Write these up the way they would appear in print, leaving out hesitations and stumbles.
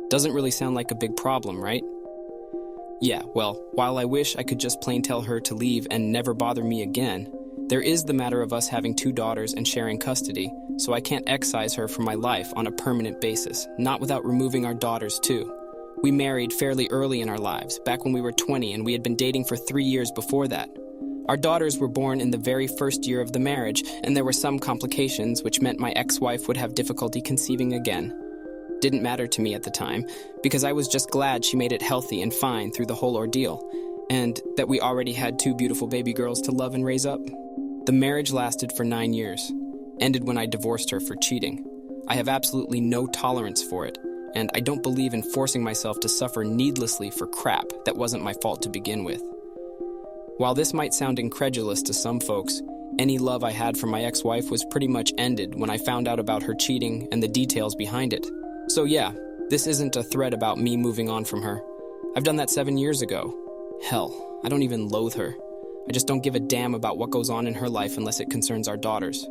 Doesn't really sound like a big problem, right? Yeah, well, while I wish I could just plain tell her to leave and never bother me again, there is the matter of us having 2 daughters and sharing custody, so I can't excise her from my life on a permanent basis, not without removing our daughters too. We married fairly early in our lives, back when we were 20, and we had been dating for 3 years before that. Our daughters were born in the very first year of the marriage, and there were some complications, which meant my ex-wife would have difficulty conceiving again. Didn't matter to me at the time, because I was just glad she made it healthy and fine through the whole ordeal, and that we already had 2 beautiful baby girls to love and raise up. The marriage lasted for 9 years, ended when I divorced her for cheating. I have absolutely no tolerance for it, and I don't believe in forcing myself to suffer needlessly for crap that wasn't my fault to begin with. While this might sound incredulous to some folks, any love I had for my ex-wife was pretty much ended when I found out about her cheating and the details behind it. So yeah, this isn't a threat about me moving on from her. I've done that 7 years ago. Hell, I don't even loathe her. I just don't give a damn about what goes on in her life unless it concerns our daughters.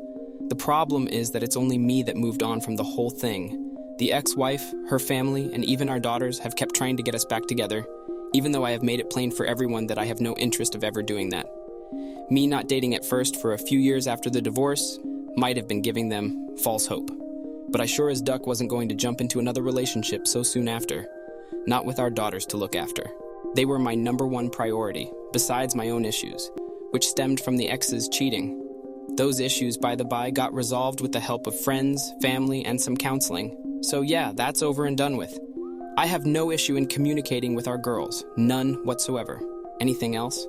The problem is that it's only me that moved on from the whole thing. The ex-wife, her family, and even our daughters have kept trying to get us back together, even though I have made it plain for everyone that I have no interest of ever doing that. Me not dating at first for a few years after the divorce might have been giving them false hope. But I sure as duck wasn't going to jump into another relationship so soon after. Not with our daughters to look after. They were my #1 priority, besides my own issues, which stemmed from the ex's cheating. Those issues, by the by, got resolved with the help of friends, family, and some counseling. So yeah, that's over and done with. I have no issue in communicating with our girls, none whatsoever. Anything else?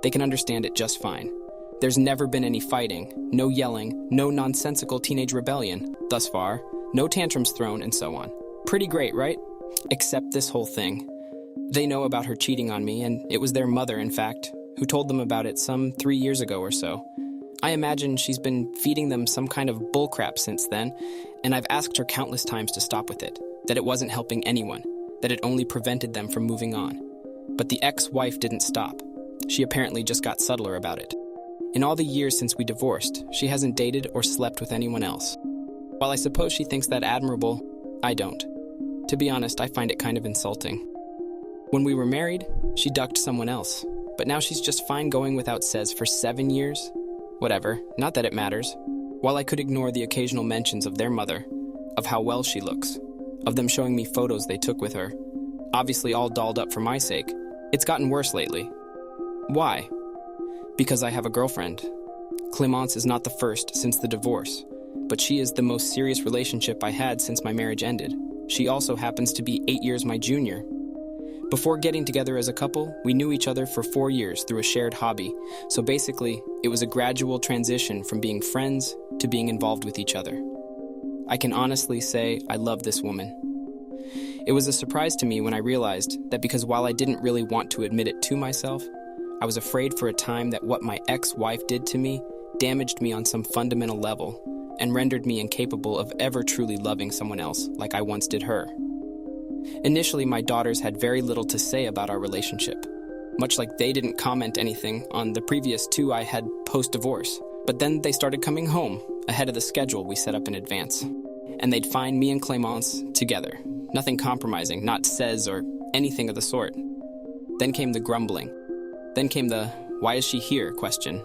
They can understand it just fine. There's never been any fighting, no yelling, no nonsensical teenage rebellion, thus far, no tantrums thrown, and so on. Pretty great, right? Except this whole thing. They know about her cheating on me, and it was their mother, in fact, who told them about it some 3 years ago or so. I imagine she's been feeding them some kind of bullcrap since then, and I've asked her countless times to stop with it, that it wasn't helping anyone, that it only prevented them from moving on. But the ex-wife didn't stop. She apparently just got subtler about it. In all the years since we divorced, she hasn't dated or slept with anyone else. While I suppose she thinks that admirable, I don't. To be honest, I find it kind of insulting. When we were married, she ducked someone else, but now she's just fine going without says for 7 years? Whatever, not that it matters. While I could ignore the occasional mentions of their mother, of how well she looks, of them showing me photos they took with her, obviously all dolled up for my sake, it's gotten worse lately. Why? Because I have a girlfriend. Clemence is not the first since the divorce, but she is the most serious relationship I had since my marriage ended. She also happens to be 8 years my junior. Before getting together as a couple, we knew each other for 4 years through a shared hobby, so basically, it was a gradual transition from being friends to being involved with each other. I can honestly say I love this woman. It was a surprise to me when I realized that because while I didn't really want to admit it to myself, I was afraid for a time that what my ex-wife did to me damaged me on some fundamental level and rendered me incapable of ever truly loving someone else like I once did her. Initially, my daughters had very little to say about our relationship, much like they didn't comment anything on the previous 2 I had post-divorce. But then they started coming home, ahead of the schedule we set up in advance. And they'd find me and Clemence together. Nothing compromising, not says or anything of the sort. Then came the grumbling. Then came the, "Why is she here?" question.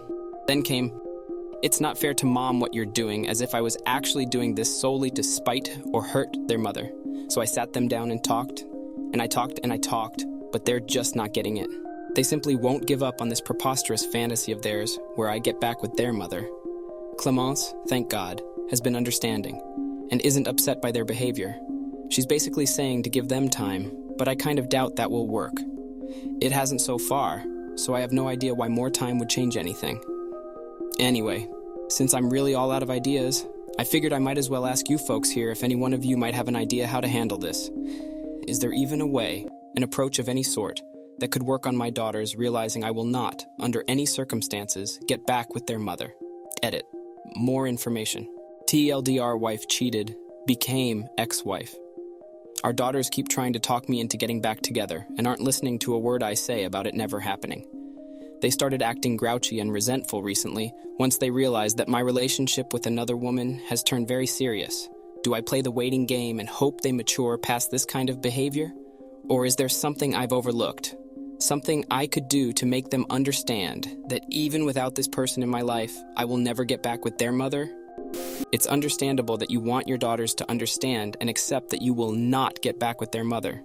Then came, "It's not fair to mom what you're doing," as if I was actually doing this solely to spite or hurt their mother. So I sat them down and talked, and I talked and I talked, but they're just not getting it. They simply won't give up on this preposterous fantasy of theirs where I get back with their mother. Clemence, thank God, has been understanding and isn't upset by their behavior. She's basically saying to give them time, but I kind of doubt that will work. It hasn't so far, so I have no idea why more time would change anything. Anyway, since I'm really all out of ideas, I figured I might as well ask you folks here if any one of you might have an idea how to handle this. Is there even a way, an approach of any sort, that could work on my daughters realizing I will not, under any circumstances, get back with their mother? Edit. More information. TLDR wife cheated, became ex-wife. Our daughters keep trying to talk me into getting back together and aren't listening to a word I say about it never happening. They started acting grouchy and resentful recently once they realized that my relationship with another woman has turned very serious, Do I play the waiting game and hope they mature past this kind of behavior? Or is there something I've overlooked? Something I could do to make them understand that even without this person in my life, I will never get back with their mother? It's understandable that you want your daughters to understand and accept that you will not get back with their mother.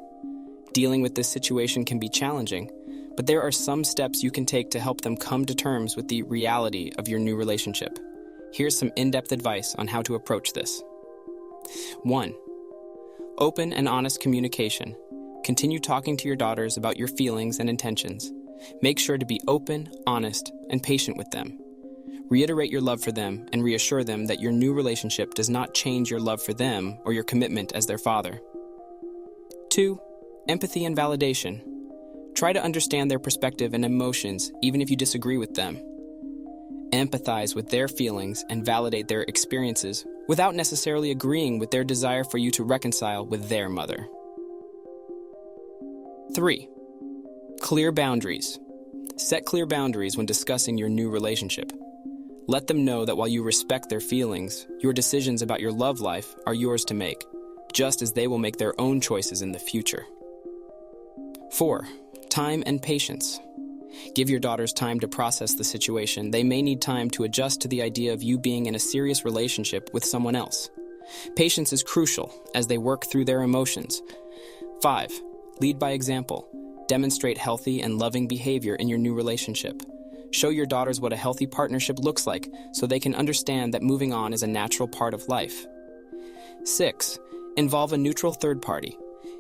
Dealing with this situation can be challenging, but there are some steps you can take to help them come to terms with the reality of your new relationship. Here's some in-depth advice on how to approach this. 1. Open and honest communication. Continue talking to your daughters about your feelings and intentions. Make sure to be open, honest, and patient with them. Reiterate your love for them and reassure them that your new relationship does not change your love for them or your commitment as their father. 2. Empathy and validation. Try to understand their perspective and emotions even if you disagree with them. Empathize with their feelings and validate their experiences without necessarily agreeing with their desire for you to reconcile with their mother. 3. Clear boundaries. Set clear boundaries when discussing your new relationship. Let them know that while you respect their feelings, your decisions about your love life are yours to make, just as they will make their own choices in the future. 4. Time and patience. Give your daughters time to process the situation. They may need time to adjust to the idea of you being in a serious relationship with someone else. Patience is crucial as they work through their emotions. 5. Lead by example. Demonstrate healthy and loving behavior in your new relationship. Show your daughters what a healthy partnership looks like so they can understand that moving on is a natural part of life. 6. Involve a neutral third party.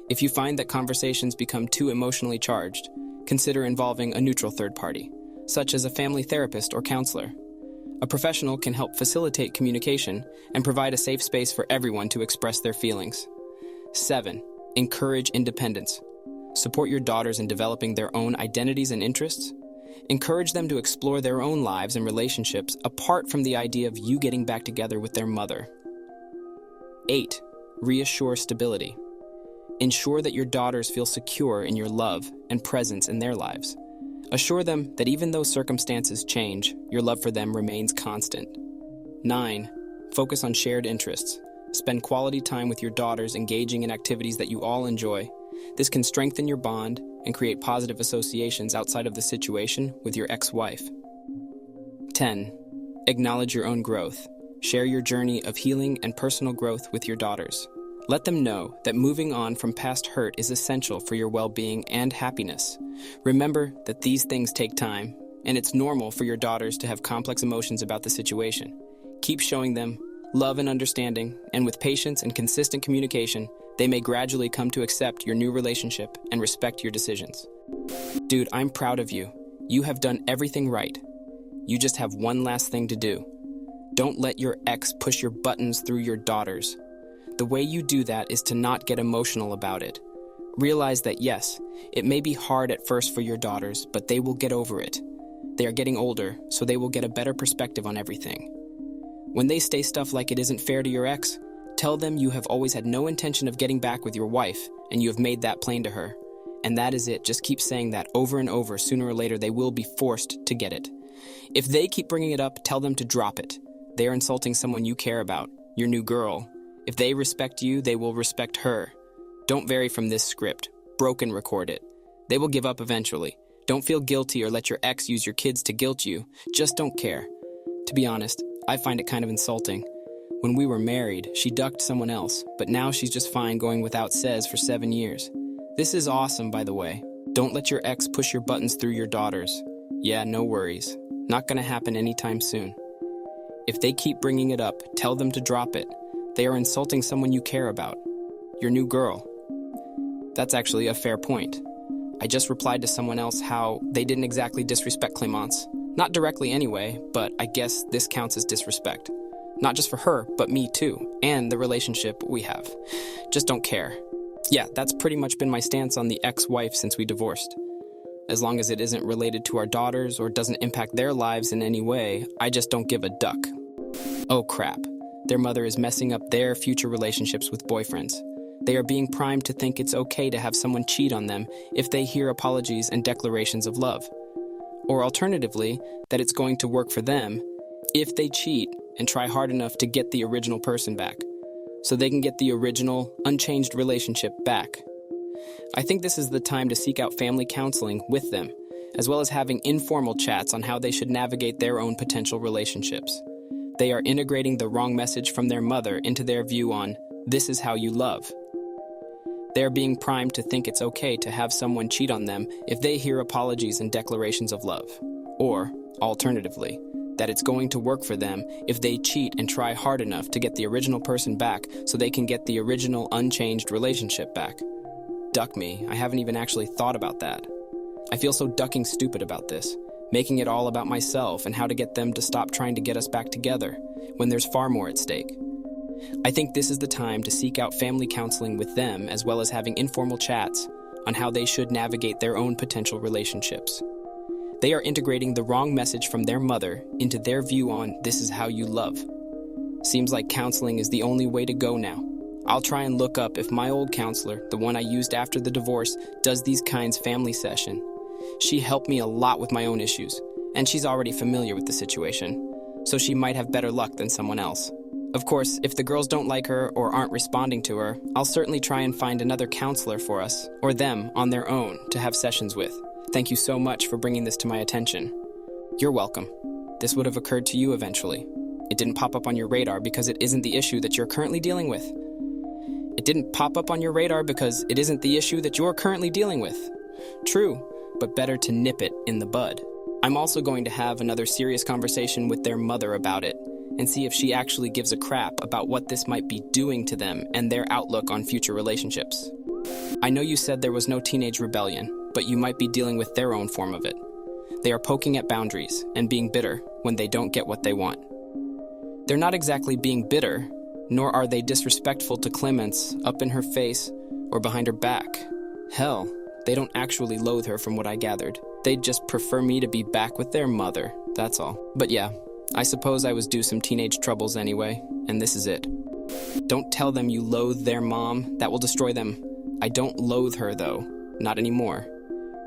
If you find that conversations become too emotionally charged, consider involving a neutral third party, such as a family therapist or counselor. A professional can help facilitate communication and provide a safe space for everyone to express their feelings. 7. Encourage independence. Support your daughters in developing their own identities and interests. Encourage them to explore their own lives and relationships apart from the idea of you getting back together with their mother. 8. Reassure stability. Ensure that your daughters feel secure in your love and presence in their lives. Assure them that even though circumstances change, your love for them remains constant. 9. Focus on shared interests. Spend quality time with your daughters engaging in activities that you all enjoy. This can strengthen your bond and create positive associations outside of the situation with your ex-wife. 10. Acknowledge your own growth. Share your journey of healing and personal growth with your daughters. Let them know that moving on from past hurt is essential for your well-being and happiness. Remember that these things take time, and it's normal for your daughters to have complex emotions about the situation. Keep showing them love and understanding, and with patience and consistent communication, they may gradually come to accept your new relationship and respect your decisions. Dude, I'm proud of you. You have done everything right. You just have one last thing to do. Don't let your ex push your buttons through your daughters. The way you do that is to not get emotional about it. Realize that yes, it may be hard at first for your daughters, but they will get over it. They are getting older, so they will get a better perspective on everything. When they say stuff like it isn't fair to your ex, tell them you have always had no intention of getting back with your wife, and you have made that plain to her. And that is it. Just keep saying that over and over. Sooner or later, they will be forced to get it. If they keep bringing it up, tell them to drop it. They are insulting someone you care about, your new girl. If they respect you, they will respect her. Don't vary from this script. Broken record it. They will give up eventually. Don't feel guilty or let your ex use your kids to guilt you. Just don't care. To be honest, I find it kind of insulting. When we were married, she ducked someone else, but now she's just fine going without says for 7 years. This is awesome, by the way. Don't let your ex push your buttons through your daughters. Yeah, no worries. Not gonna happen anytime soon. If they keep bringing it up, tell them to drop it. They are insulting someone you care about. Your new girl. That's actually a fair point. I just replied to someone else how they didn't exactly disrespect Clemence. Not directly anyway, but I guess this counts as disrespect. Not just for her, but me too, and the relationship we have. Just don't care. Yeah, that's pretty much been my stance on the ex-wife since we divorced. As long as it isn't related to our daughters or doesn't impact their lives in any way, I just don't give a duck. Oh crap. Their mother is messing up their future relationships with boyfriends. They are being primed to think it's okay to have someone cheat on them if they hear apologies and declarations of love. Or alternatively, that it's going to work for them if they cheat and try hard enough to get the original person back. so they can get the original, unchanged relationship back. I think this is the time to seek out family counseling with them, as well as having informal chats on how they should navigate their own potential relationships. They are integrating the wrong message from their mother into their view on, "This is how you love." They are being primed to think it's okay to have someone cheat on them if they hear apologies and declarations of love. Or, alternatively, that it's going to work for them if they cheat and try hard enough to get the original person back so they can get the original unchanged relationship back. Duck me, I haven't even actually thought about that. I feel so ducking stupid about this, making it all about myself and how to get them to stop trying to get us back together when there's far more at stake. I think this is the time to seek out family counseling with them, as well as having informal chats on how they should navigate their own potential relationships. They are integrating the wrong message from their mother into their view on, "This is how you love." Seems like counseling is the only way to go now. I'll try and look up if my old counselor, the one I used after the divorce, does these kinds family session. She helped me a lot with my own issues, and she's already familiar with the situation, so she might have better luck than someone else. Of course, if the girls don't like her or aren't responding to her, I'll certainly try and find another counselor for us, or them on their own, to have sessions with. Thank you so much for bringing this to my attention. You're welcome. This would have occurred to you eventually. It didn't pop up on your radar because it isn't the issue that you're currently dealing with. It didn't pop up on your radar because it isn't the issue that you're currently dealing with. True, but better to nip it in the bud. I'm also going to have another serious conversation with their mother about it, and see if she actually gives a crap about what this might be doing to them and their outlook on future relationships. I know you said there was no teenage rebellion, but you might be dealing with their own form of it. They are poking at boundaries and being bitter when they don't get what they want. They're not exactly being bitter, nor are they disrespectful to Clemence up in her face or behind her back. Hell, they don't actually loathe her from what I gathered. They'd just prefer me to be back with their mother, that's all. But yeah, I suppose I was due some teenage troubles anyway, and this is it. Don't tell them you loathe their mom, that will destroy them. I don't loathe her though, not anymore.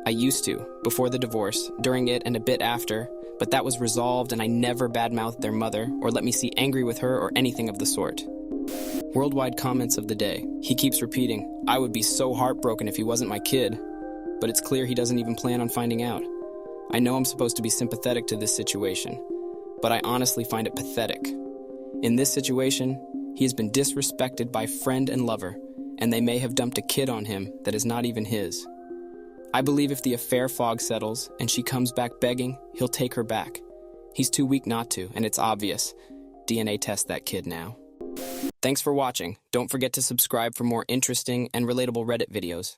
I used to, before the divorce, during it and a bit after, but that was resolved and I never badmouthed their mother or let me see angry with her or anything of the sort. Worldwide comments of the day. He keeps repeating, "I would be so heartbroken if he wasn't my kid," but it's clear he doesn't even plan on finding out. I know I'm supposed to be sympathetic to this situation, but I honestly find it pathetic. In this situation, he has been disrespected by friend and lover, and they may have dumped a kid on him that is not even his. I believe if the affair fog settles and she comes back begging, he'll take her back. He's too weak not to, and it's obvious. DNA test that kid now. Thanks for watching. Don't forget to subscribe for more interesting and relatable Reddit videos.